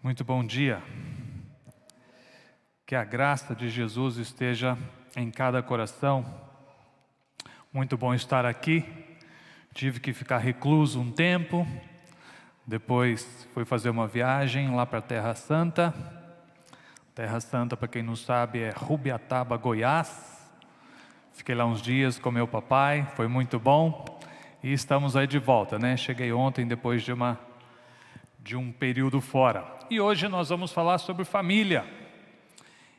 Muito bom dia. Que a graça de Jesus esteja em cada coração. Muito bom estar aqui. Tive que ficar recluso um tempo. Depois fui fazer uma viagem lá para a Terra Santa. Terra Santa, para quem não sabe, é Rubiataba, Goiás. Fiquei lá uns dias com meu papai, foi muito bom. E estamos aí de volta, né? Cheguei ontem depois de um período fora. E hoje nós vamos falar sobre família.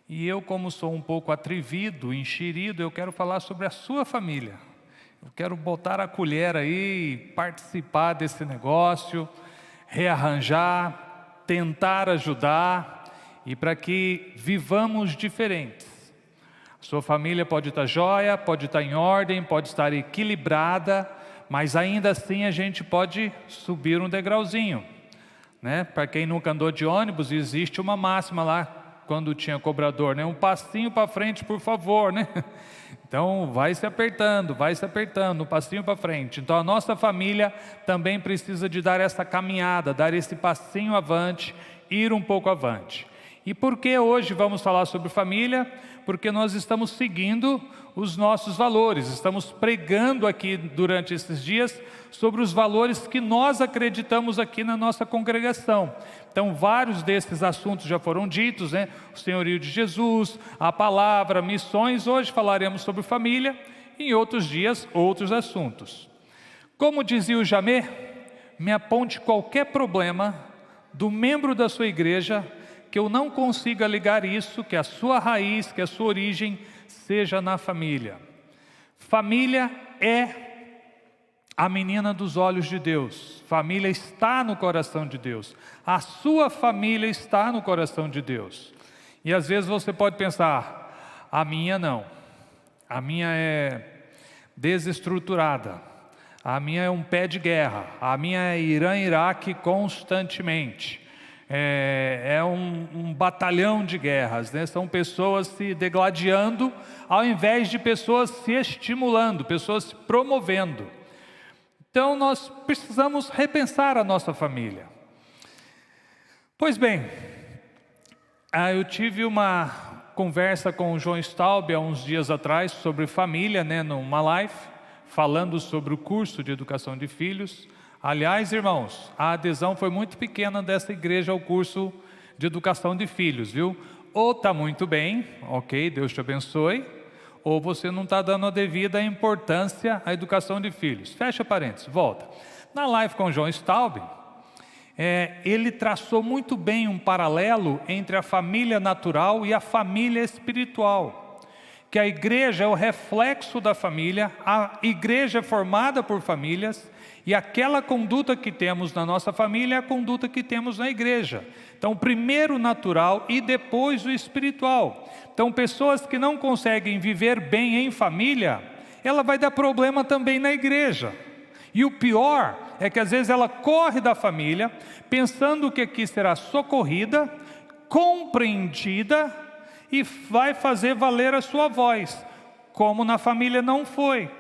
E eu, como sou um pouco atrevido, enxerido, eu quero falar sobre a sua família. Eu quero botar a colher aí e participar desse negócio, rearranjar, tentar ajudar e para que vivamos diferentes. A sua família pode estar jóia, pode estar em ordem, pode estar equilibrada, mas ainda assim a gente pode subir um degrauzinho. Né? Para quem nunca andou de ônibus, existe uma máxima lá, quando tinha cobrador, né? Um passinho para frente, por favor, né? Então, vai se apertando, um passinho para frente. Então, a nossa família também precisa de dar essa caminhada, dar esse passinho avante, ir um pouco avante. E por que hoje vamos falar sobre família? Porque nós estamos seguindo os nossos valores, estamos pregando aqui durante esses dias sobre os valores que nós acreditamos aqui na nossa congregação. Então, vários desses assuntos já foram ditos, né? O senhorio de Jesus, a palavra, missões. Hoje falaremos sobre família e em outros dias, outros assuntos. Como dizia o Jamê, me aponte qualquer problema do membro da sua igreja que eu não consiga ligar isso, que a sua raiz, que a sua origem seja na família. Família é a menina dos olhos de Deus. Família está no coração de Deus. A sua família está no coração de Deus. E às vezes você pode pensar, a minha não. A minha é desestruturada. A minha é um pé de guerra. A minha é Irã e Iraque constantemente. É um batalhão de guerras, né? São pessoas se degladiando ao invés de pessoas se estimulando, pessoas se promovendo. Então nós precisamos repensar a nossa família. Pois bem, eu tive uma conversa com o João Staub há uns dias atrás sobre família, né, numa live, falando sobre o curso de educação de filhos. Aliás, irmãos, a adesão foi muito pequena dessa igreja ao curso de educação de filhos, viu? Ou está muito bem, ok, Deus te abençoe, ou você não está dando a devida importância à educação de filhos. Fecha parênteses, volta. Na live com o João Staub, ele traçou muito bem um paralelo entre a família natural e a família espiritual. Que a igreja é o reflexo da família, a igreja é formada por famílias, e aquela conduta que temos na nossa família é a conduta que temos na igreja. Então, primeiro o natural e depois o espiritual. Então, pessoas que não conseguem viver bem em família, ela vai dar problema também na igreja. E o pior é que às vezes ela corre da família, pensando que aqui será socorrida, compreendida e vai fazer valer a sua voz, como na família não foi.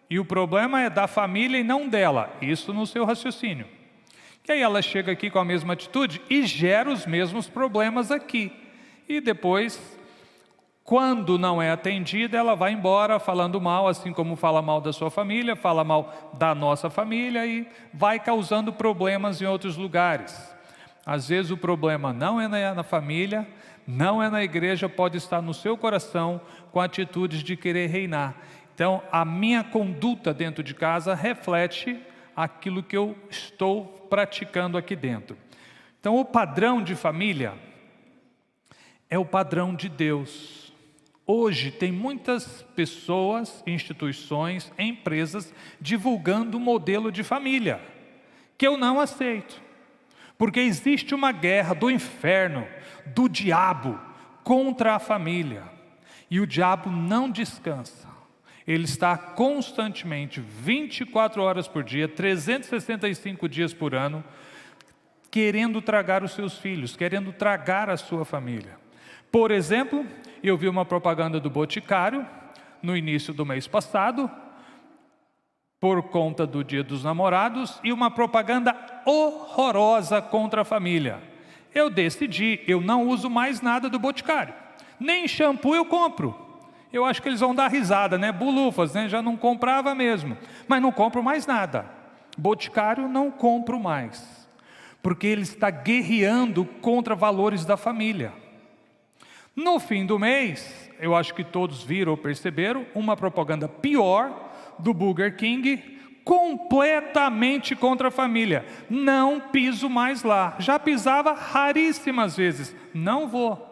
E o problema é da família e não dela, isso no seu raciocínio. E aí ela chega aqui com a mesma atitude e gera os mesmos problemas aqui. E depois, quando não é atendida, ela vai embora falando mal, assim como fala mal da sua família, fala mal da nossa família e vai causando problemas em outros lugares. Às vezes o problema não é na família, não é na igreja, pode estar no seu coração com atitudes de querer reinar. Então, a minha conduta dentro de casa reflete aquilo que eu estou praticando aqui dentro. Então, o padrão de família é o padrão de Deus. Hoje, tem muitas pessoas, instituições, empresas, divulgando um modelo de família, que eu não aceito. Porque existe uma guerra do inferno, do diabo, contra a família. E o diabo não descansa. Ele está constantemente, 24 horas por dia, 365 dias por ano, querendo tragar os seus filhos, querendo tragar a sua família. Por exemplo, eu vi uma propaganda do Boticário, no início do mês passado, por conta do Dia dos Namorados, e uma propaganda horrorosa contra a família. eu decidi, eu não uso mais nada do Boticário. Nem shampoo eu compro. Eu acho que eles vão dar risada, né? Bulufas, né? Já não comprava mesmo. Mas não compro mais nada. Boticário não compro mais. Porque ele está guerreando contra valores da família. No fim do mês, eu acho que todos viram ou perceberam, uma propaganda pior do Burger King, completamente contra a família. Não piso mais lá. Já pisava raríssimas vezes. Não vou.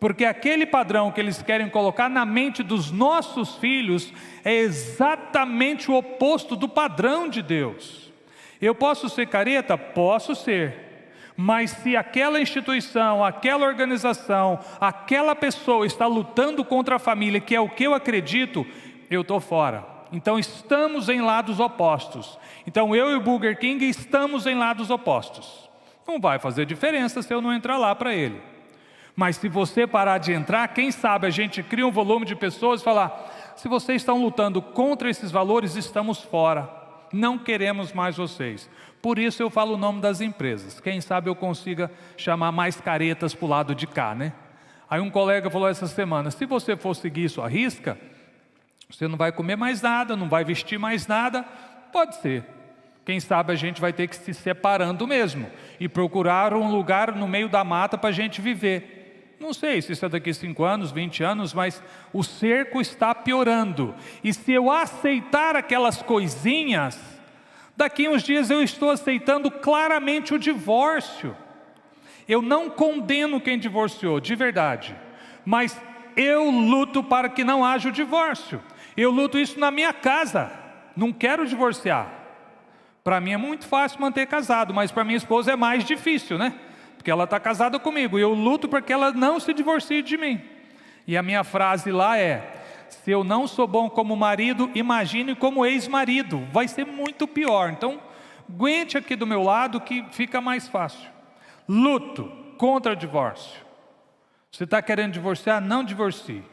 Porque aquele padrão que eles querem colocar na mente dos nossos filhos é exatamente o oposto do padrão de Deus. Eu posso ser careta? Posso ser. Mas se aquela instituição, aquela organização, aquela pessoa está lutando contra a família, que é o que eu acredito, eu estou fora. Então estamos em lados opostos. Então eu e o Burger King estamos em lados opostos. Não vai fazer diferença se eu não entrar lá para ele. Mas se você parar de entrar, quem sabe a gente cria um volume de pessoas e falar: se vocês estão lutando contra esses valores, estamos fora. Não queremos mais vocês. Por isso eu falo o nome das empresas. Quem sabe eu consiga chamar mais caretas para o lado de cá, né? Aí um colega falou essa semana: se você for seguir isso à risca, você não vai comer mais nada, não vai vestir mais nada. Pode ser. Quem sabe a gente vai ter que se separando mesmo e procurar um lugar no meio da mata para a gente viver. Não sei se isso é daqui 5 anos, 20 anos, mas o cerco está piorando. E se eu aceitar aquelas coisinhas, daqui uns dias eu estou aceitando claramente o divórcio. Eu não condeno quem divorciou, de verdade. Mas eu luto para que não haja o divórcio. Eu luto isso na minha casa. Não quero divorciar. Para mim é muito fácil manter casado, mas para minha esposa é mais difícil, né? Porque ela está casada comigo, e eu luto para que ela não se divorcie de mim. E a minha frase lá é: se eu não sou bom como marido, imagine como ex-marido, vai ser muito pior. Então, aguente aqui do meu lado que fica mais fácil. Luto contra o divórcio. Você está querendo divorciar? Não divorcie.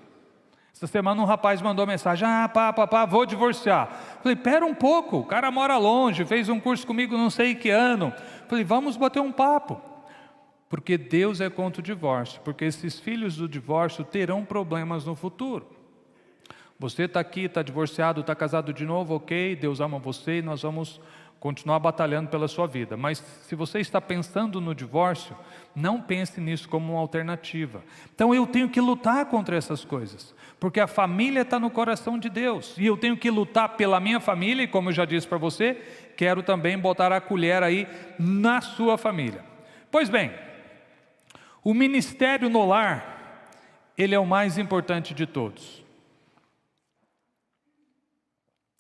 Essa semana um rapaz mandou mensagem: pá, vou divorciar. Falei: pera um pouco, o cara mora longe, fez um curso comigo não sei que ano. Falei: vamos bater um papo. Porque Deus é contra o divórcio, porque esses filhos do divórcio terão problemas no futuro. Você está aqui, está divorciado, está casado de novo, ok, Deus ama você e nós vamos continuar batalhando pela sua vida. Mas se você está pensando no divórcio, não pense nisso como uma alternativa. Então eu tenho que lutar contra essas coisas, porque a família está no coração de Deus, e eu tenho que lutar pela minha família, e como eu já disse para você, quero também botar a colher aí na sua família. Pois bem, o ministério no lar, ele é o mais importante de todos.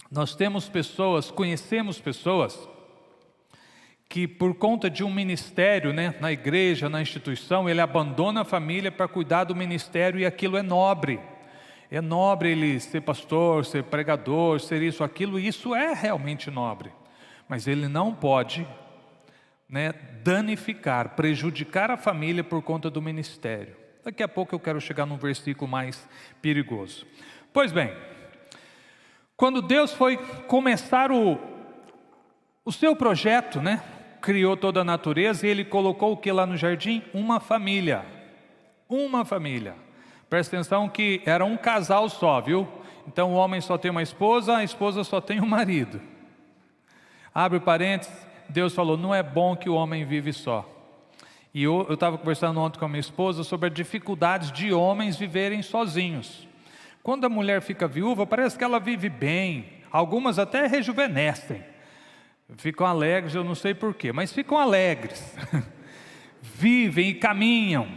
Nós temos pessoas, conhecemos pessoas, que por conta de um ministério, né, na igreja, na instituição, ele abandona a família para cuidar do ministério, e aquilo é nobre. É nobre ele ser pastor, ser pregador, ser isso, aquilo, e isso é realmente nobre. Mas ele não pode, né, danificar, prejudicar a família por conta do ministério. Daqui a pouco eu quero chegar num versículo mais perigoso. Pois bem, quando Deus foi começar o seu projeto, né, criou toda a natureza, e Ele colocou o que lá no jardim? Uma família. Uma família. Presta atenção que era um casal só, viu? Então o homem só tem uma esposa, a esposa só tem um marido. Abre parênteses. Deus falou: não é bom que o homem vive só. E eu estava conversando ontem com a minha esposa sobre as dificuldades de homens viverem sozinhos. Quando a mulher fica viúva, parece que ela vive bem. Algumas até rejuvenescem. Ficam alegres, eu não sei porquê, mas ficam alegres. Vivem e caminham.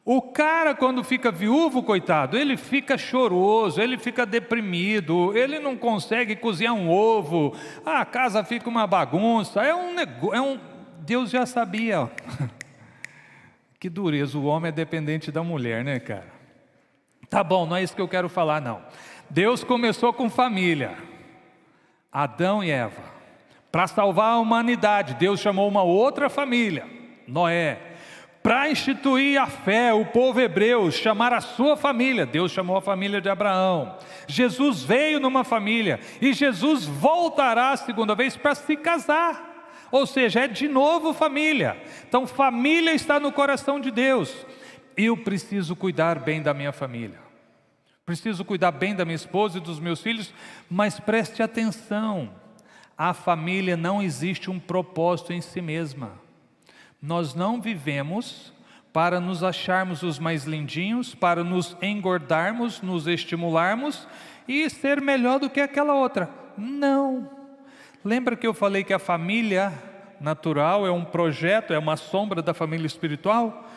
O cara, quando fica viúvo, coitado, ele fica choroso, ele fica deprimido, ele não consegue cozinhar um ovo, a casa fica uma bagunça, Deus já sabia. Que dureza, o homem é dependente da mulher, né, cara? Tá bom, não é isso que eu quero falar, não. Deus começou com família, Adão e Eva. Para salvar a humanidade, Deus chamou uma outra família, Noé. Para instituir a fé, o povo hebreu, chamar a sua família, Deus chamou a família de Abraão. Jesus veio numa família, e Jesus voltará a segunda vez para se casar. Ou seja, é de novo família. Então família está no coração de Deus. Eu preciso cuidar bem da minha família. Preciso cuidar bem da minha esposa e dos meus filhos, mas preste atenção. A família não existe um propósito em si mesma. Nós não vivemos para nos acharmos os mais lindinhos, para nos engordarmos, nos estimularmos e ser melhor do que aquela outra. Não. Lembra que eu falei que a família natural é um projeto, é uma sombra da família espiritual?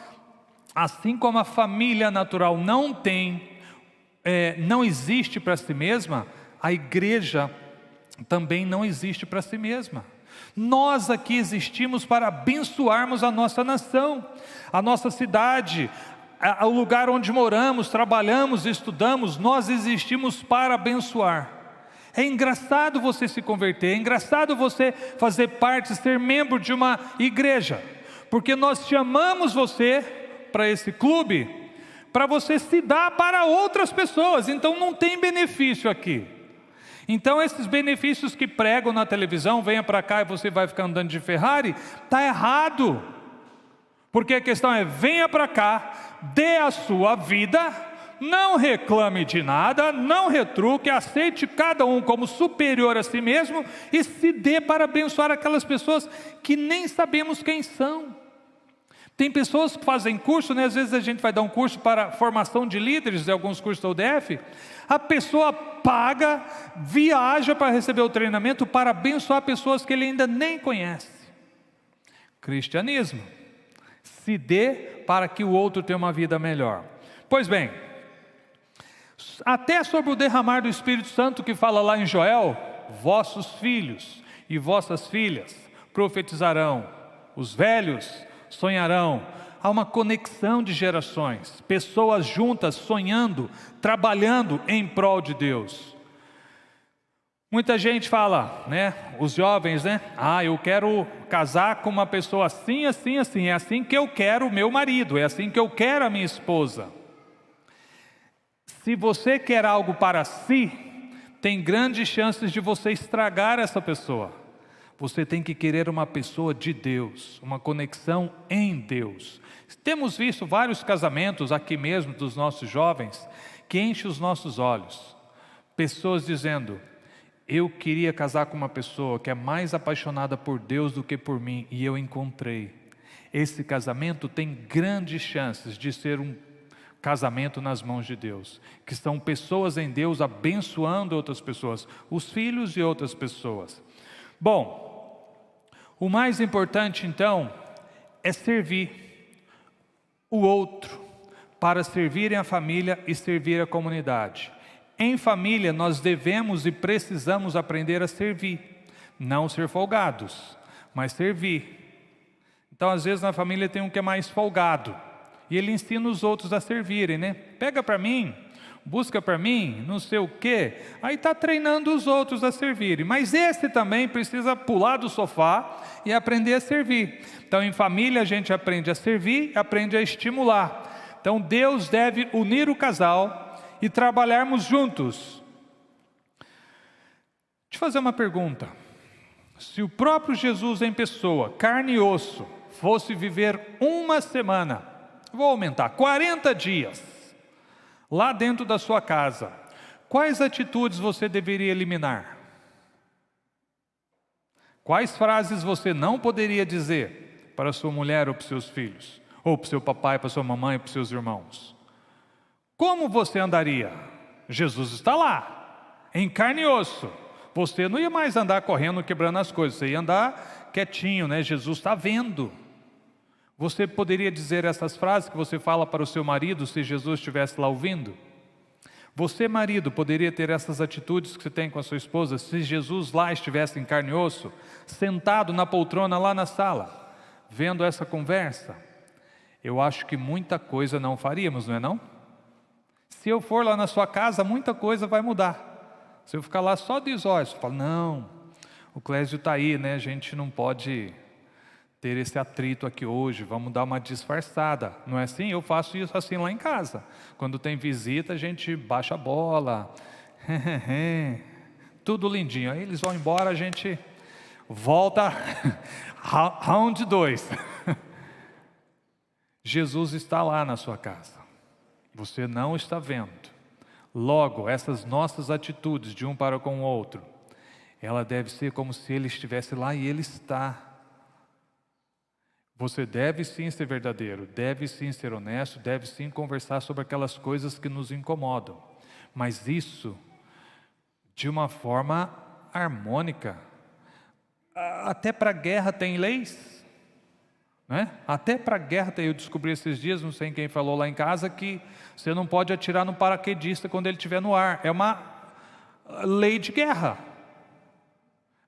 Assim como a família natural não existe para si mesma, a igreja também não existe para si mesma. Nós aqui existimos para abençoarmos a nossa nação, a nossa cidade, o lugar onde moramos, trabalhamos, estudamos. Nós existimos para abençoar. É engraçado você se converter, é engraçado você fazer parte, ser membro de uma igreja, porque nós chamamos você para esse clube, para você se dar para outras pessoas. Então não tem benefício aqui. Então esses benefícios que pregam na televisão, venha para cá e você vai ficar andando de Ferrari, está errado. Porque a questão é, venha para cá, dê a sua vida, não reclame de nada, não retruque, aceite cada um como superior a si mesmo e se dê para abençoar aquelas pessoas que nem sabemos quem são. Tem pessoas que fazem curso, né? Às vezes a gente vai dar um curso para formação de líderes, de alguns cursos da UDF, a pessoa paga, viaja para receber o treinamento para abençoar pessoas que ele ainda nem conhece. Cristianismo. Se dê para que o outro tenha uma vida melhor. Pois bem, até sobre o derramar do Espírito Santo que fala lá em Joel, vossos filhos e vossas filhas profetizarão, os velhos sonharão. Há uma conexão de gerações, pessoas juntas sonhando, trabalhando em prol de Deus. Muita gente fala, né, os jovens, né, eu quero casar com uma pessoa assim, assim, assim, é assim que eu quero o meu marido, é assim que eu quero a minha esposa. Se você quer algo para si, tem grandes chances de você estragar essa pessoa. Você tem que querer uma pessoa de Deus, uma conexão em Deus. Temos visto vários casamentos aqui mesmo dos nossos jovens, que enchem os nossos olhos. Pessoas dizendo, eu queria casar com uma pessoa que é mais apaixonada por Deus do que por mim, e eu encontrei. Esse casamento tem grandes chances de ser um casamento nas mãos de Deus, que são pessoas em Deus abençoando outras pessoas, os filhos de outras pessoas. Bom, o mais importante então é servir o outro, para servirem a família e servir a comunidade. Em família nós devemos e precisamos aprender a servir, não ser folgados, mas servir. Então às vezes na família tem um que é mais folgado, e ele ensina os outros a servirem, né? Pega para mim, busca para mim, não sei o quê. Aí está treinando os outros a servirem. Mas esse também precisa pular do sofá e aprender a servir. Então em família a gente aprende a servir, aprende a estimular. Então Deus deve unir o casal e trabalharmos juntos. Deixa eu fazer uma pergunta. Se o próprio Jesus em pessoa, carne e osso, fosse viver uma semana, vou aumentar, 40 dias, lá dentro da sua casa, quais atitudes você deveria eliminar? Quais frases você não poderia dizer para sua mulher ou para seus filhos? Ou para seu papai, para sua mamãe, para seus irmãos? Como você andaria? Jesus está lá, em carne e osso. Você não ia mais andar correndo, quebrando as coisas, você ia andar quietinho, né? Jesus está vendo. Você poderia dizer essas frases que você fala para o seu marido se Jesus estivesse lá ouvindo? Você, marido, poderia ter essas atitudes que você tem com a sua esposa se Jesus lá estivesse em carne e osso, sentado na poltrona lá na sala, vendo essa conversa? Eu acho que muita coisa não faríamos, não é não? Se eu for lá na sua casa, muita coisa vai mudar. Se eu ficar lá só de olhos, eu falo, não, o Clésio está aí, né? A gente não pode ter esse atrito aqui hoje, vamos dar uma disfarçada. Não é assim? Eu faço isso assim lá em casa. Quando tem visita, a gente baixa a bola, tudo lindinho. Aí eles vão embora, a gente Volta, round 2. Jesus está lá na sua casa. Você não está vendo. Logo, essas nossas atitudes de um para com o outro, ela deve ser como se Ele estivesse lá e Ele está. Você deve sim ser verdadeiro, deve sim ser honesto, deve sim conversar sobre aquelas coisas que nos incomodam. Mas isso de uma forma harmônica. Até para a guerra tem leis, né? Até para a guerra tem. Eu descobri esses dias, não sei quem falou lá em casa, que você não pode atirar no paraquedista quando ele estiver no ar. É uma lei de guerra.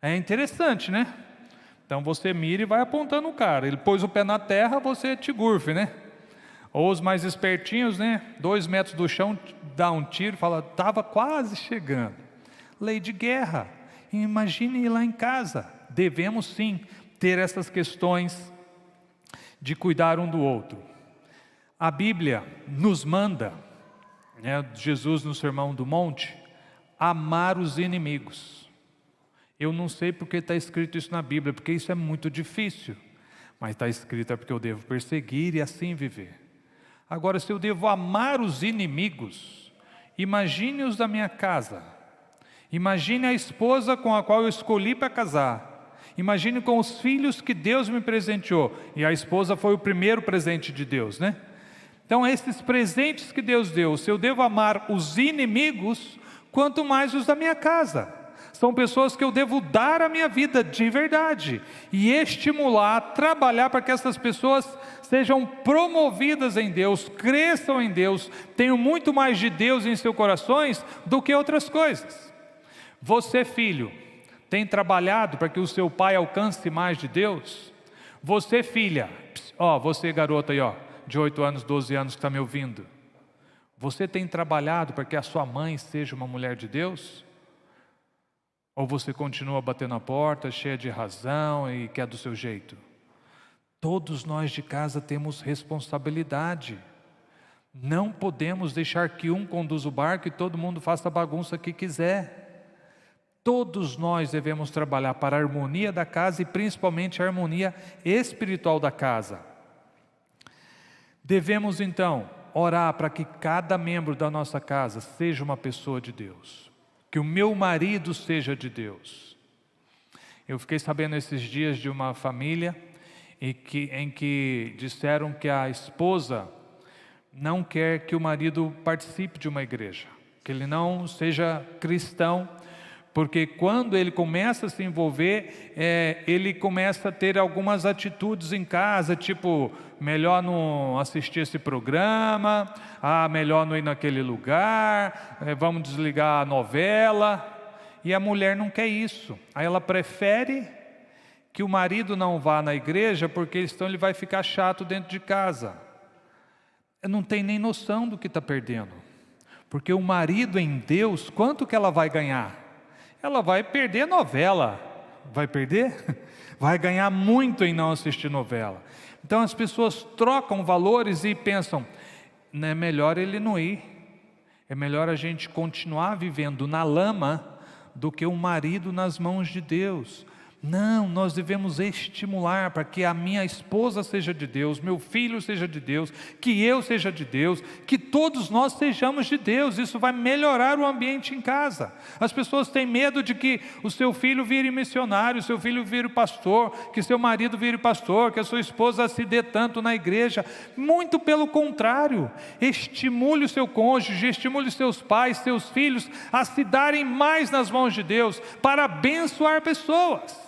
É interessante, né? Então você mira e vai apontando o cara. Ele pôs o pé na terra, você te gurfe, né? Ou os mais espertinhos, né? 2 metros do chão, dá um tiro, fala, estava quase chegando. Lei de guerra. Imagine ir lá em casa. Devemos sim ter essas questões de cuidar um do outro. A Bíblia nos manda, né, Jesus no Sermão do Monte, amar os inimigos. Eu não sei porque está escrito isso na Bíblia, porque isso é muito difícil. Mas está escrito é porque eu devo perseguir e assim viver. Agora, se eu devo amar os inimigos, imagine os da minha casa. Imagine a esposa com a qual eu escolhi para casar. Imagine com os filhos que Deus me presenteou. E a esposa foi o primeiro presente de Deus, né? Então, esses presentes que Deus deu, se eu devo amar os inimigos, quanto mais os da minha casa. São pessoas que eu devo dar a minha vida de verdade e estimular, trabalhar para que essas pessoas sejam promovidas em Deus, cresçam em Deus, tenham muito mais de Deus em seus corações do que outras coisas. Você, filho, tem trabalhado para que o seu pai alcance mais de Deus? Você, filha, você garota aí, de 8 anos, 12 anos que está me ouvindo, você tem trabalhado para que a sua mãe seja uma mulher de Deus? Ou você continua batendo a porta, cheia de razão e quer do seu jeito? Todos nós de casa temos responsabilidade. Não podemos deixar que um conduza o barco e todo mundo faça a bagunça que quiser. Todos nós devemos trabalhar para a harmonia da casa e principalmente a harmonia espiritual da casa. Devemos então orar para que cada membro da nossa casa seja uma pessoa de Deus. Que o meu marido seja de Deus. Eu fiquei sabendo esses dias de uma família em que disseram que a esposa não quer que o marido participe de uma igreja, que ele não seja cristão, porque quando ele começa a se envolver, ele começa a ter algumas atitudes em casa, tipo, melhor não assistir esse programa, melhor não ir naquele lugar, vamos desligar a novela, e a mulher não quer isso. Aí ela prefere que o marido não vá na igreja, porque senão ele vai ficar chato dentro de casa. Não tem nem noção do que está perdendo, porque o marido em Deus, quanto que ela vai ganhar? Ela vai perder novela. Vai perder? Vai ganhar muito em não assistir novela. Então as pessoas trocam valores e pensam, é melhor ele não ir. É melhor a gente continuar vivendo na lama do que um marido nas mãos de Deus. Não, nós devemos estimular para que a minha esposa seja de Deus, meu filho seja de Deus, que eu seja de Deus, que todos nós sejamos de Deus. Isso vai melhorar o ambiente em casa. As pessoas têm medo de que o seu filho vire missionário, o seu filho vire pastor, que seu marido vire pastor, que a sua esposa se dê tanto na igreja. Muito pelo contrário, estimule o seu cônjuge, estimule seus pais, seus filhos a se darem mais nas mãos de Deus para abençoar pessoas.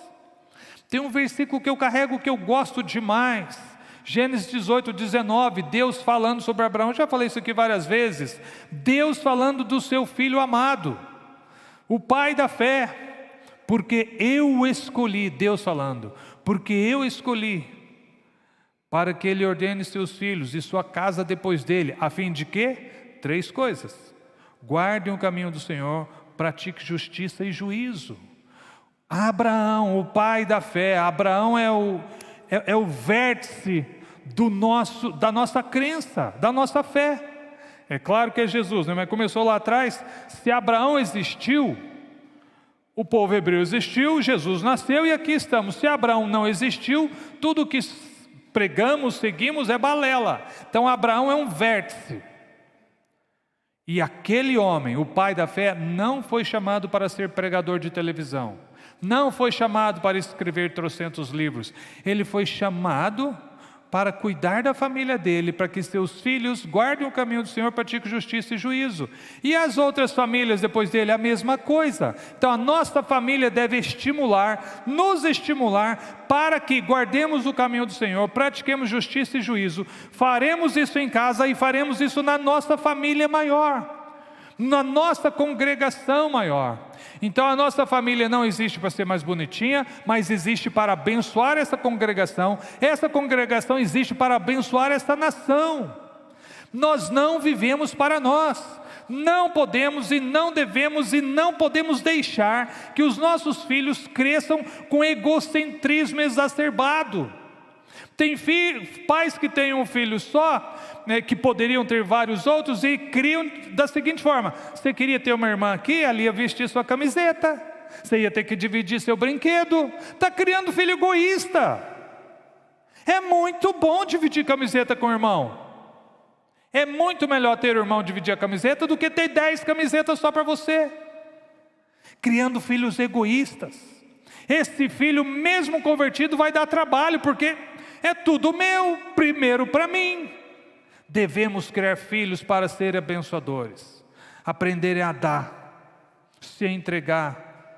Tem um versículo que eu carrego que eu gosto demais, Gênesis 18, 19, Deus falando sobre Abraão. Eu já falei isso aqui várias vezes. Deus falando do seu filho amado, o pai da fé, porque eu o escolhi, Deus falando, porque eu escolhi para que ele ordene seus filhos e sua casa depois dele, a fim de quê? 3 coisas: guardem o caminho do Senhor, pratique justiça e juízo. Abraão, o pai da fé. Abraão é o vértice da nossa crença, da nossa fé. É claro que é Jesus, né? Mas começou lá atrás. Se Abraão existiu, O povo hebreu existiu, Jesus nasceu e aqui estamos. Se Abraão não existiu, tudo que pregamos, seguimos é balela. Então Abraão é um vértice. E aquele homem, o pai da fé, não foi chamado para ser pregador de televisão. Não foi chamado para escrever trocentos livros. Ele foi chamado para cuidar da família dele, para que seus filhos guardem o caminho do Senhor, pratiquem justiça e juízo. E as outras famílias depois dele, a mesma coisa. Então a nossa família deve nos estimular para que guardemos o caminho do Senhor, pratiquemos justiça e juízo. Faremos isso em casa e faremos isso na nossa família maior, na nossa congregação maior. Então a nossa família não existe para ser mais bonitinha, mas existe para abençoar essa congregação existe para abençoar essa nação. Nós não vivemos para nós, não podemos e não devemos e não podemos deixar que os nossos filhos cresçam com egocentrismo exacerbado. Tem pais que têm um filho só, que poderiam ter vários outros, e criam da seguinte forma: você queria ter uma irmã aqui, ali ia vestir sua camiseta, você ia ter que dividir seu brinquedo. Está criando filho egoísta. É muito bom dividir camiseta com o irmão. É muito melhor ter o irmão dividir a camiseta do que ter 10 camisetas só para você. Criando filhos egoístas. Esse filho, mesmo convertido, vai dar trabalho, porque é tudo meu, primeiro para mim. Devemos criar filhos para serem abençoadores, aprenderem a dar, se entregar.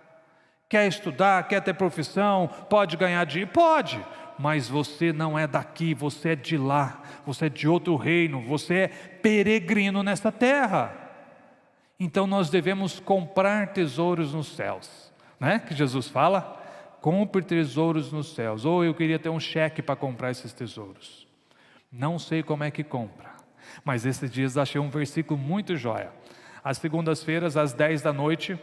Quer estudar, quer ter profissão, pode ganhar dinheiro? Pode, mas você não é daqui, você é de lá, você é de outro reino, você é peregrino nessa terra. Então nós devemos comprar tesouros nos céus, né? Que Jesus fala: compre tesouros nos céus. Ou eu queria ter um cheque para comprar esses tesouros. Não sei como é que compra, mas esses dias achei um versículo muito joia. Às segundas-feiras, às 10 da noite,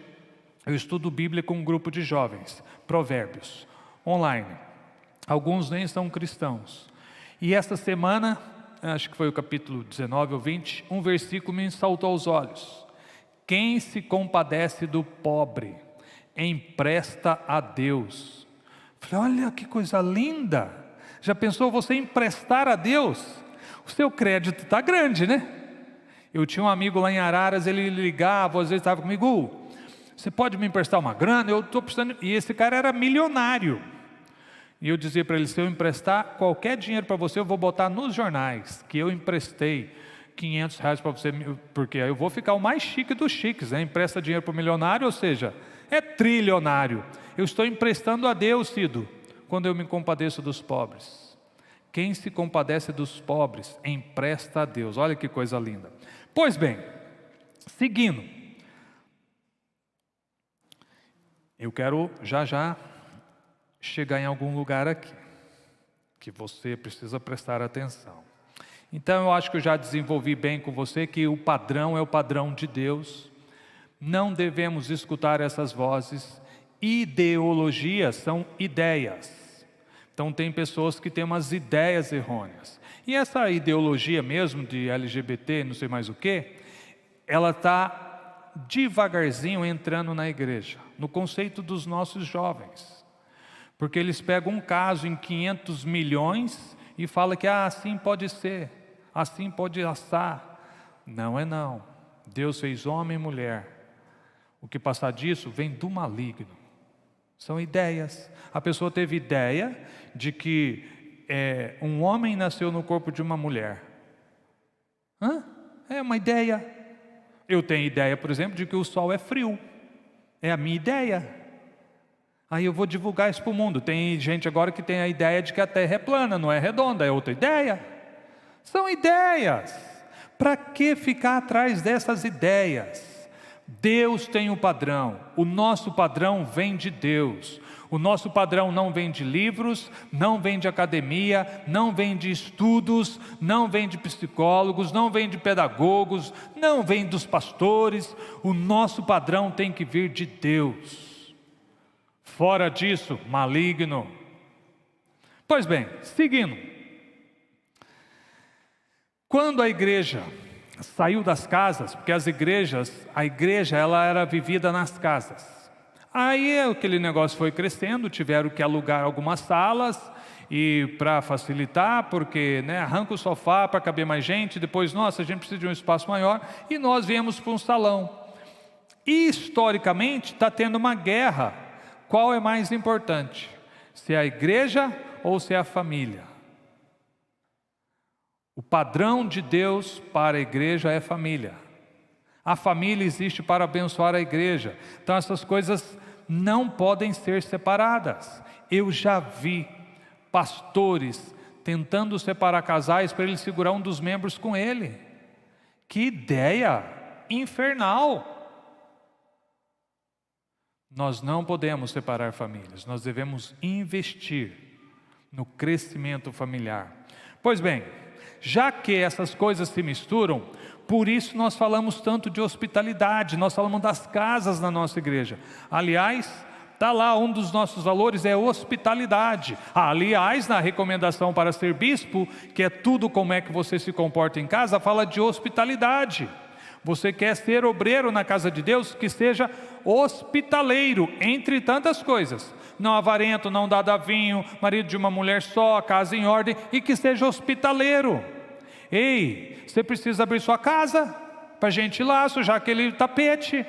eu estudo Bíblia com um grupo de jovens, Provérbios, online. Alguns nem são cristãos. E esta semana, acho que foi o capítulo 19 ou 20, um versículo me saltou aos olhos: quem se compadece do pobre, empresta a Deus. Falei, olha que coisa linda. Já pensou você emprestar a Deus? O seu crédito está grande, né? Eu tinha um amigo lá em Araras, ele ligava, às vezes estava comigo: você pode me emprestar uma grana? Eu estou precisando. E esse cara era milionário. E eu dizia para ele: se eu emprestar qualquer dinheiro para você, eu vou botar nos jornais que eu emprestei R$500 para você, porque aí eu vou ficar o mais chique dos chiques, né? Empresta dinheiro para o milionário, ou seja, é trilionário. Eu estou emprestando a Deus, Cido, quando eu me compadeço dos pobres. Quem se compadece dos pobres, empresta a Deus. Olha que coisa linda. Pois bem, seguindo, eu quero já chegar em algum lugar aqui, que você precisa prestar atenção. Então eu acho que eu já desenvolvi bem com você que o padrão é o padrão de Deus. Não devemos escutar essas vozes. Ideologias são ideias. Então tem pessoas que têm umas ideias errôneas. E essa ideologia mesmo de LGBT, não sei mais o que, ela está devagarzinho entrando na igreja, no conceito dos nossos jovens. Porque eles pegam um caso em 500 milhões e falam que assim pode ser, assim pode assar. Não é não. Deus fez homem e mulher. O que passar disso vem do maligno. São ideias. A pessoa teve ideia de que um homem nasceu no corpo de uma mulher. É uma ideia. Eu tenho ideia, por exemplo, de que o sol é frio. É a minha ideia. Aí eu vou divulgar isso para o mundo. Tem gente agora que tem a ideia de que a terra é plana, não é redonda, é outra ideia. São ideias. Para que ficar atrás dessas ideias? Deus tem um padrão, o nosso padrão vem de Deus. O nosso padrão não vem de livros, não vem de academia, não vem de estudos, não vem de psicólogos, não vem de pedagogos, não vem dos pastores. O nosso padrão tem que vir de Deus. Fora disso, maligno. Pois bem, seguindo. Quando a igreja saiu das casas, porque a igreja ela era vivida nas casas. Aí aquele negócio foi crescendo, tiveram que alugar algumas salas, e para facilitar, porque arranca o sofá para caber mais gente, depois, nossa, a gente precisa de um espaço maior, e nós viemos para um salão. E historicamente está tendo uma guerra, qual é mais importante? Se é a igreja ou se é a família? O padrão de Deus para a igreja é família. A família existe para abençoar a igreja. Então essas coisas não podem ser separadas. Eu já vi pastores tentando separar casais para ele segurar um dos membros com ele. Que ideia infernal! Nós não podemos separar famílias, nós devemos investir no crescimento familiar. Pois bem, já que essas coisas se misturam, por isso nós falamos tanto de hospitalidade, nós falamos das casas na nossa igreja. Aliás, está lá, um dos nossos valores é hospitalidade. Aliás, na recomendação para ser bispo, que é tudo como é que você se comporta em casa, fala de hospitalidade. Você quer ser obreiro na casa de Deus, que seja hospitaleiro, entre tantas coisas. Não avarento, não dado a vinho, marido de uma mulher só, casa em ordem, e que seja hospitaleiro. Ei, você precisa abrir sua casa para a gente ir lá, sujar aquele tapete.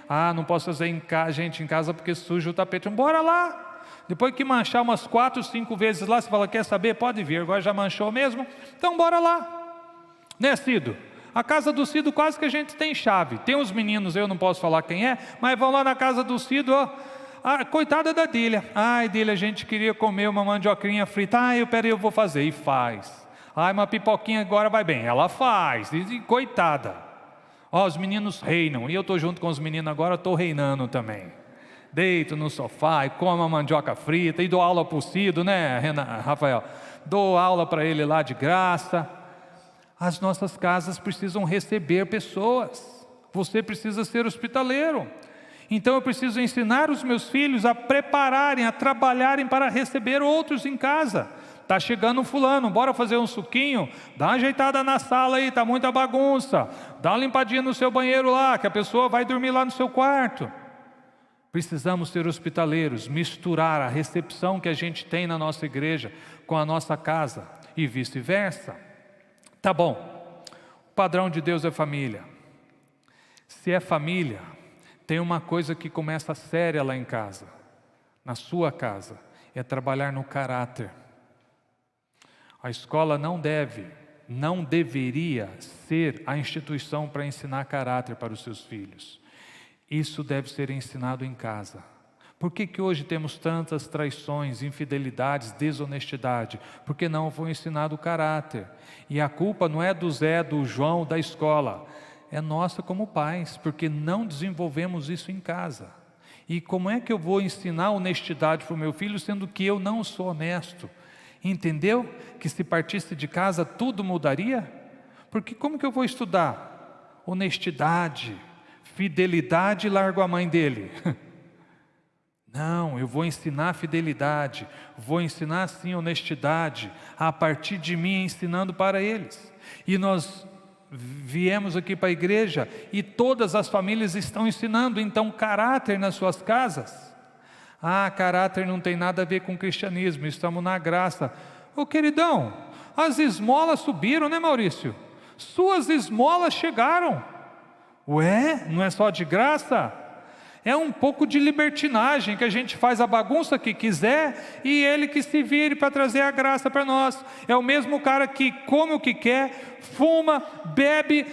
Ah, não posso fazer gente em casa porque suja o tapete. Bora lá. Depois que manchar umas 4, 5 vezes lá, você fala, quer saber? Pode vir, agora já manchou mesmo. Então bora lá. Né, Cido? A casa do Cido quase que a gente tem chave. Tem uns meninos, eu não posso falar quem é, mas vão lá na casa do Cido, ó. Ah, coitada da Dília. Ai, Dília, a gente queria comer uma mandioquinha frita. Peraí, eu vou fazer. E faz. Ai, uma pipoquinha agora vai bem. Ela faz. E coitada. Ó, os meninos reinam. E eu estou junto com os meninos agora, estou reinando também. Deito no sofá e como a mandioca frita. E dou aula para o Cido, né, Rafael? Dou aula para ele lá de graça. As nossas casas precisam receber pessoas. Você precisa ser hospitaleiro. Então eu preciso ensinar os meus filhos a prepararem, a trabalharem para receber outros em casa. Está chegando um fulano, bora fazer um suquinho? Dá uma ajeitada na sala aí, está muita bagunça. Dá uma limpadinha no seu banheiro lá, que a pessoa vai dormir lá no seu quarto. Precisamos ser hospitaleiros, misturar a recepção que a gente tem na nossa igreja com a nossa casa e vice-versa. Tá bom, o padrão de Deus é família. Se é família, tem uma coisa que começa séria lá em casa, na sua casa, é trabalhar no caráter. A escola não deveria ser a instituição para ensinar caráter para os seus filhos. Isso deve ser ensinado em casa. Por que hoje temos tantas traições, infidelidades, desonestidade? Porque não foi ensinado o caráter. E a culpa não é do Zé, do João, da escola. É nossa como pais, porque não desenvolvemos isso em casa. E como é que eu vou ensinar honestidade para o meu filho, sendo que eu não sou honesto? Entendeu? Que se partisse de casa tudo mudaria? Porque como que eu vou estudar? Honestidade, fidelidade e largo a mãe dele. Não, eu vou ensinar fidelidade, vou ensinar sim honestidade, a partir de mim ensinando para eles. E nós viemos aqui para a igreja e todas as famílias estão ensinando então caráter nas suas casas. Caráter não tem nada a ver com cristianismo, estamos na graça. Ô queridão, as esmolas subiram, né, Maurício? Suas esmolas chegaram. Ué, não é só de graça? É um pouco de libertinagem, que a gente faz a bagunça que quiser e ele que se vire para trazer a graça para nós. É o mesmo cara que come o que quer, fuma, bebe,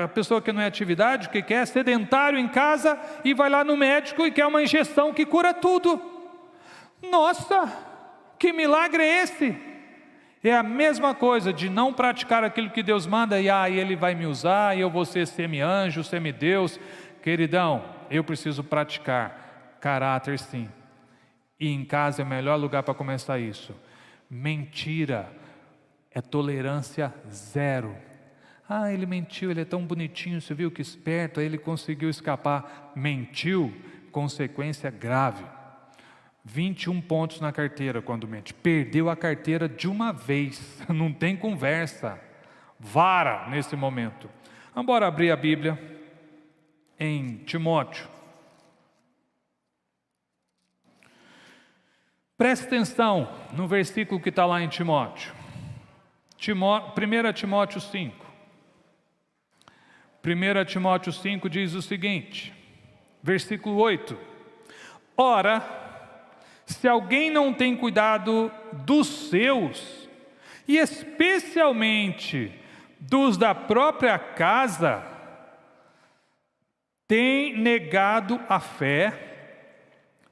a pessoa que não é atividade, o que quer, sedentário em casa e vai lá no médico e quer uma injeção que cura tudo. Nossa, que milagre é esse? É a mesma coisa de não praticar aquilo que Deus manda e ele vai me usar e eu vou ser semi-anjo, semi-deus. Queridão, eu preciso praticar caráter sim. E em casa é o melhor lugar para começar isso. Mentira é tolerância zero. Ele mentiu, ele é tão bonitinho, você viu que esperto, aí ele conseguiu escapar. Mentiu, consequência grave. 21 pontos na carteira quando mente. Perdeu a carteira de uma vez, não tem conversa. Vara nesse momento. Vamos abrir a Bíblia em Timóteo. Preste atenção no versículo que está lá em Timóteo. 1 Timóteo 5. 1 Timóteo 5 diz o seguinte, versículo 8: Ora, se alguém não tem cuidado dos seus, e especialmente dos da própria casa, tem negado a fé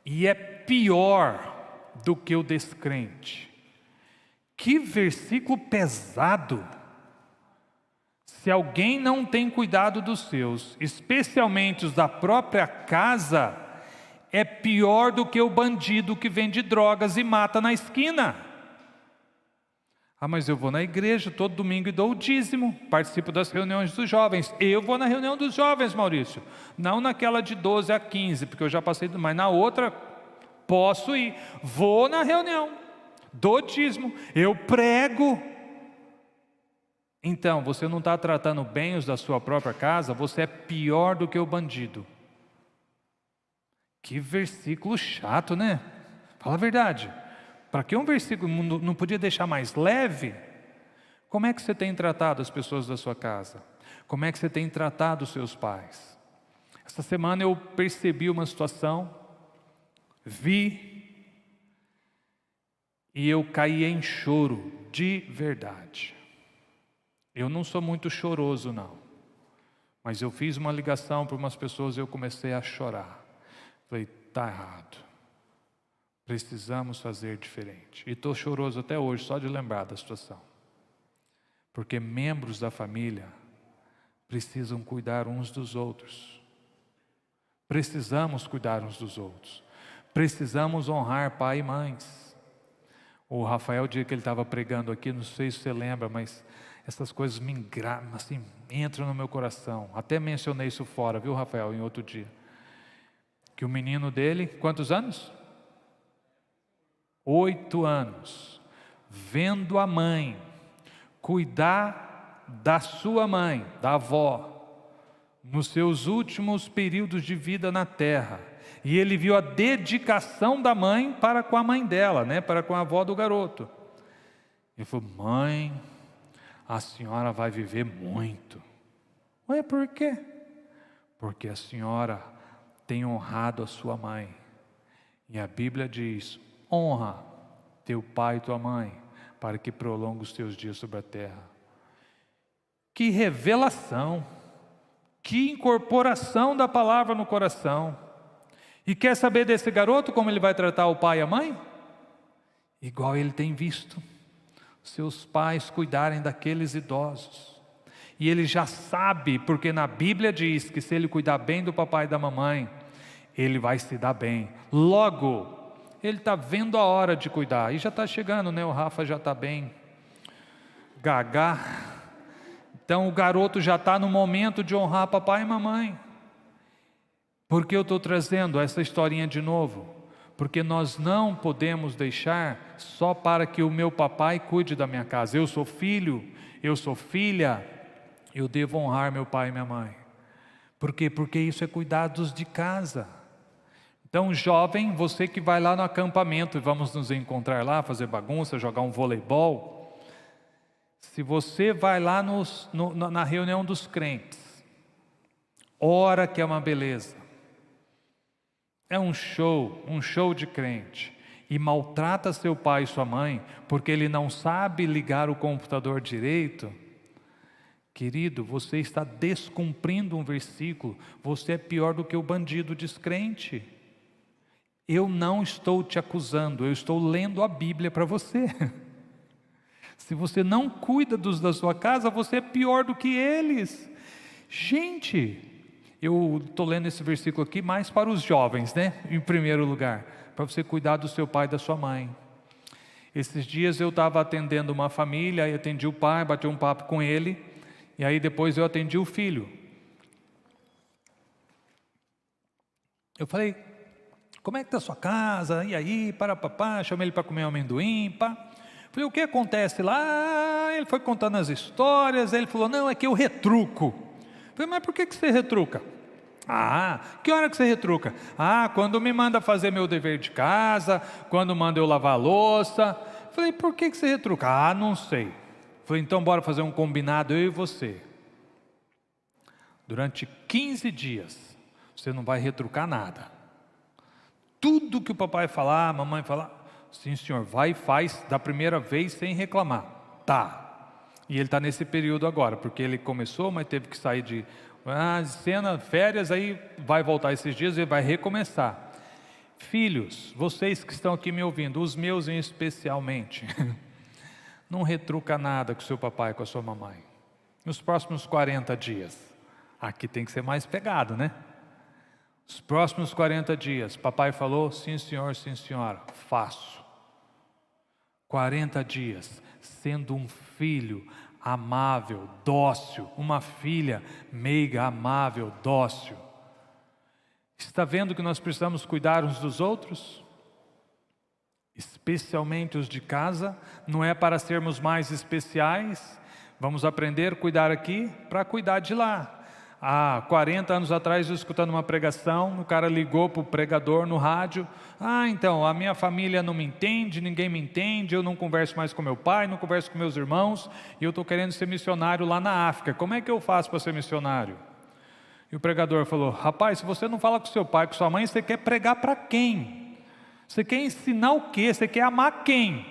e é pior do que o descrente. Que versículo pesado! Se alguém não tem cuidado dos seus, especialmente os da própria casa, é pior do que o bandido que vende drogas e mata na esquina. Ah, mas eu vou na igreja todo domingo e dou o dízimo, participo das reuniões dos jovens. Eu vou na reunião dos jovens, Maurício, não naquela de 12 a 15, porque eu já passei, mas na outra posso ir. Vou na reunião, dou dízimo, eu prego. Então, você não está tratando bem os da sua própria casa, você é pior do que o bandido. Que versículo chato, né? Fala a verdade. Para que um versículo não podia deixar mais leve? Como é que você tem tratado as pessoas da sua casa? Como é que você tem tratado os seus pais? Essa semana eu percebi uma situação, vi, e eu caí em choro, de verdade. Eu não sou muito choroso, não. Mas eu fiz uma ligação para umas pessoas e eu comecei a chorar. Falei, está errado. Precisamos fazer diferente. E estou choroso até hoje, só de lembrar da situação. Porque membros da família precisam cuidar uns dos outros. Precisamos cuidar uns dos outros. Precisamos honrar pai e mães. O Rafael, o dia que ele estava pregando aqui, não sei se você lembra, mas essas coisas me assim, entram no meu coração. Até mencionei isso fora, viu, Rafael, em outro dia. Que o menino dele, quantos anos? 8 anos. Vendo a mãe cuidar da sua mãe, da avó, nos seus últimos períodos de vida na terra. E ele viu a dedicação da mãe para com a mãe dela, né, para com a avó do garoto. Ele falou, mãe, a senhora vai viver muito. Ué, por quê? Porque a senhora tem honrado a sua mãe. E a Bíblia diz, honra teu pai e tua mãe, para que prolongue os teus dias sobre a terra. Que revelação, que incorporação da palavra no coração. E quer saber desse garoto como ele vai tratar o pai e a mãe? Igual ele tem visto seus pais cuidarem daqueles idosos. E ele já sabe, porque na Bíblia diz que se ele cuidar bem do papai e da mamãe, ele vai se dar bem. Logo, ele está vendo a hora de cuidar. E já está chegando, né? O Rafa já está bem gagá. Então o garoto já está no momento de honrar papai e mamãe. Por que eu estou trazendo essa historinha de novo? Porque nós não podemos deixar só para que o meu papai cuide da minha casa. Eu sou filho, eu sou filha, eu devo honrar meu pai e minha mãe. Por quê? Porque isso é cuidados de casa. Então, jovem, você que vai lá no acampamento e vamos nos encontrar lá, fazer bagunça, jogar um voleibol. Se você vai lá na reunião dos crentes, ora que é uma beleza. É um show de crente. E maltrata seu pai e sua mãe, porque ele não sabe ligar o computador direito. Querido, você está descumprindo um versículo. Você é pior do que o bandido descrente. Eu não estou te acusando, eu estou lendo a Bíblia para você. Se você não cuida dos da sua casa, você é pior do que eles. Gente, eu estou lendo esse versículo aqui mais para os jovens, né? Em primeiro lugar, para você cuidar do seu pai e da sua mãe. Esses dias eu estava atendendo uma família, aí atendi o pai, bati um papo com ele, e aí depois eu atendi o filho. Eu falei, como é que está a sua casa? E aí, papá, chamei ele para comer um amendoim, pá. Falei, o que acontece lá? Ele foi contando as histórias, ele falou, não, é que eu retruco. Falei, mas por que você retruca? Ah, que hora que você retruca? Ah, quando me manda fazer meu dever de casa, quando manda eu lavar a louça. Falei, por que você retruca? Ah, não sei. Falei, então bora fazer um combinado, eu e você. Durante 15 dias, você não vai retrucar nada. Tudo que o papai falar, a mamãe falar, sim senhor, vai e faz da primeira vez sem reclamar. Tá. E ele está nesse período agora, porque ele começou, mas teve que sair de cena, férias, aí vai voltar esses dias e vai recomeçar. Filhos, vocês que estão aqui me ouvindo, os meus em especialmente, não retruca nada com seu papai, com a sua mamãe. Nos próximos 40 dias, aqui tem que ser mais pegado, né? Os próximos 40 dias, papai falou, sim senhor, sim senhora, faço. 40 dias, sendo um filho amável, dócil, uma filha meiga, amável, dócil. Está vendo que nós precisamos cuidar uns dos outros? Especialmente os de casa, não é para sermos mais especiais, vamos aprender a cuidar aqui para cuidar de lá. Há 40 anos atrás, eu escutando uma pregação, o cara ligou para o pregador no rádio, então, a minha família não me entende, ninguém me entende, eu não converso mais com meu pai, não converso com meus irmãos, e eu estou querendo ser missionário lá na África, como é que eu faço para ser missionário? E o pregador falou, rapaz, se você não fala com seu pai, com sua mãe, você quer pregar para quem? Você quer ensinar o quê? Você quer amar quem?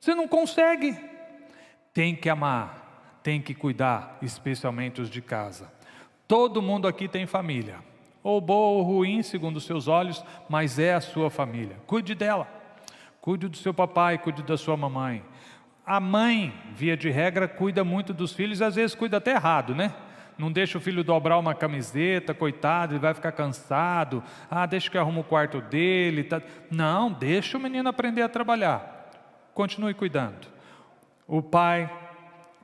Você não consegue. Tem que amar, tem que cuidar, especialmente os de casa. Todo mundo aqui tem família, ou boa ou ruim, segundo os seus olhos, mas é a sua família. Cuide dela, cuide do seu papai, cuide da sua mamãe. A mãe, via de regra, cuida muito dos filhos, às vezes cuida até errado, né? Não deixa o filho dobrar uma camiseta, coitado, ele vai ficar cansado. Deixa que arruma o quarto dele. Tá. Não, deixa o menino aprender a trabalhar. Continue cuidando. O pai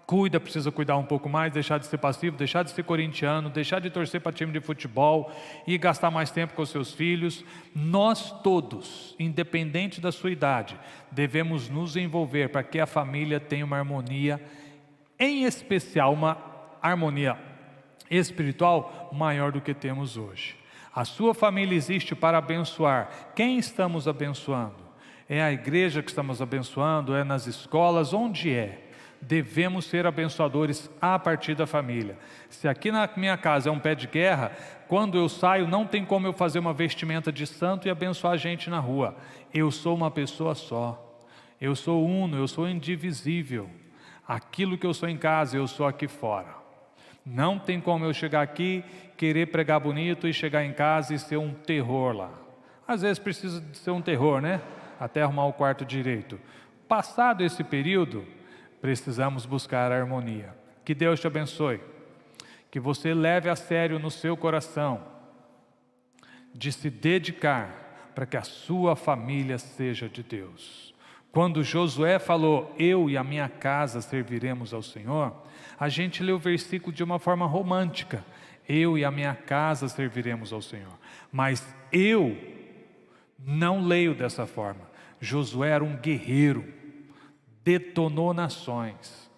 cuida, precisa cuidar um pouco mais, deixar de ser passivo, deixar de ser corintiano, deixar de torcer para time de futebol e gastar mais tempo com os seus filhos. Nós todos, independente da sua idade, devemos nos envolver para que a família tenha uma harmonia, em especial uma harmonia espiritual maior do que temos hoje. A sua família existe para abençoar. Quem estamos abençoando? É a igreja que estamos abençoando? É nas escolas? Onde é? Devemos ser abençoadores a partir da família. Se aqui na minha casa é um pé de guerra, quando eu saio não tem como eu fazer uma vestimenta de santo e abençoar a gente na rua. Eu sou uma pessoa só. Eu sou uno, eu sou indivisível. Aquilo que eu sou em casa, eu sou aqui fora. Não tem como eu chegar aqui, querer pregar bonito e chegar em casa e ser um terror lá. Às vezes precisa de ser um terror, né? Até arrumar o quarto direito. Passado esse período, precisamos buscar a harmonia. Que Deus te abençoe. Que você leve a sério no seu coração de se dedicar para que a sua família seja de Deus. Quando Josué falou, eu e a minha casa serviremos ao Senhor, a gente lê o versículo de uma forma romântica. Eu e a minha casa serviremos ao Senhor. Mas eu não leio dessa forma. Josué era um guerreiro, detonou nações,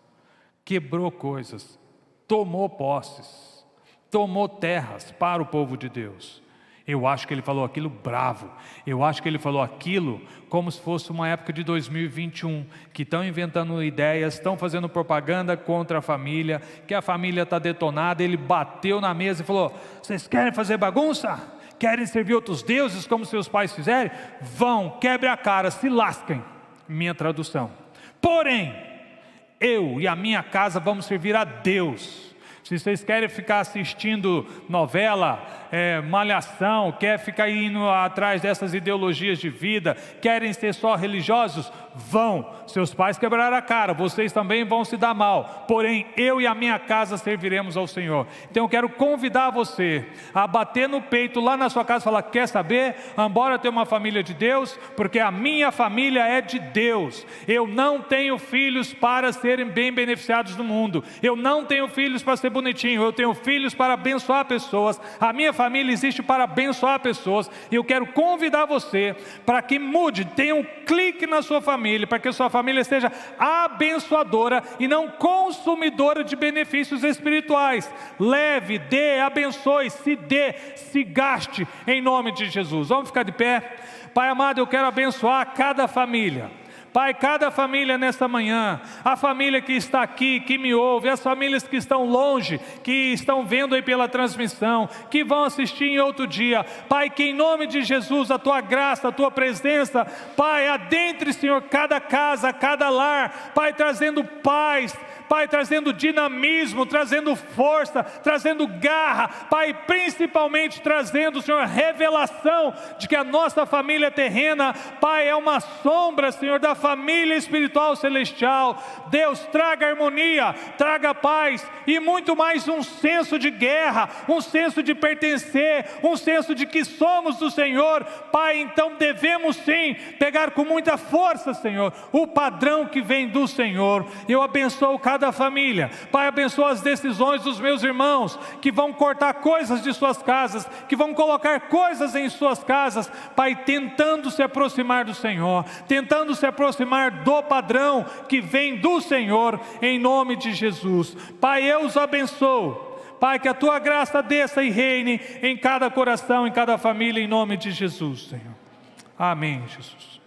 quebrou coisas, tomou posses, tomou terras para o povo de Deus. Eu acho que ele falou aquilo bravo, eu acho que ele falou aquilo como se fosse uma época de 2021, que estão inventando ideias, estão fazendo propaganda contra a família, que a família está detonada. Ele bateu na mesa e falou, vocês querem fazer bagunça? Querem servir outros deuses como seus pais fizeram? Vão, quebre a cara, se lasquem. Minha tradução. Porém, eu e a minha casa vamos servir a Deus. Se vocês querem ficar assistindo novela, malhação, quer ficar indo atrás dessas ideologias de vida, querem ser só religiosos, vão. Seus pais quebraram a cara, vocês também vão se dar mal. Porém, eu e a minha casa serviremos ao Senhor. Então eu quero convidar você a bater no peito lá na sua casa e falar, quer saber? Embora eu tenha uma família de Deus, porque a minha família é de Deus. Eu não tenho filhos para serem bem beneficiados no mundo. Eu não tenho filhos para ser bonitinho. Eu tenho filhos para abençoar pessoas. A minha família existe para abençoar pessoas. E eu quero convidar você para que mude, tenha um clique na sua família. família, para que a sua família seja abençoadora e não consumidora de benefícios espirituais. Leve, dê, abençoe, se gaste em nome de Jesus. Vamos ficar de pé? Pai amado, eu quero abençoar cada família. Pai, cada família nesta manhã, a família que está aqui, que me ouve, as famílias que estão longe, que estão vendo aí pela transmissão, que vão assistir em outro dia. Pai, que em nome de Jesus, a Tua graça, a Tua presença, Pai, adentre, Senhor, cada casa, cada lar, Pai, trazendo paz, Pai, trazendo dinamismo, trazendo força, trazendo garra, Pai, principalmente trazendo, Senhor, revelação de que a nossa família terrena, Pai, é uma sombra, Senhor, da família espiritual celestial. Deus, traga harmonia, traga paz e muito mais um senso de guerra, um senso de pertencer, um senso de que somos do Senhor. Pai, então devemos sim pegar com muita força, Senhor, o padrão que vem do Senhor. Eu abençoo cada família. Pai, abençoa as decisões dos meus irmãos que vão cortar coisas de suas casas, que vão colocar coisas em suas casas, Pai, tentando se aproximar do Senhor, tentando se aproximar do padrão que vem do Senhor, em nome de Jesus. Pai, eu os abençoo. Pai, que a Tua graça desça e reine em cada coração, em cada família, em nome de Jesus, Senhor. Amém, Jesus.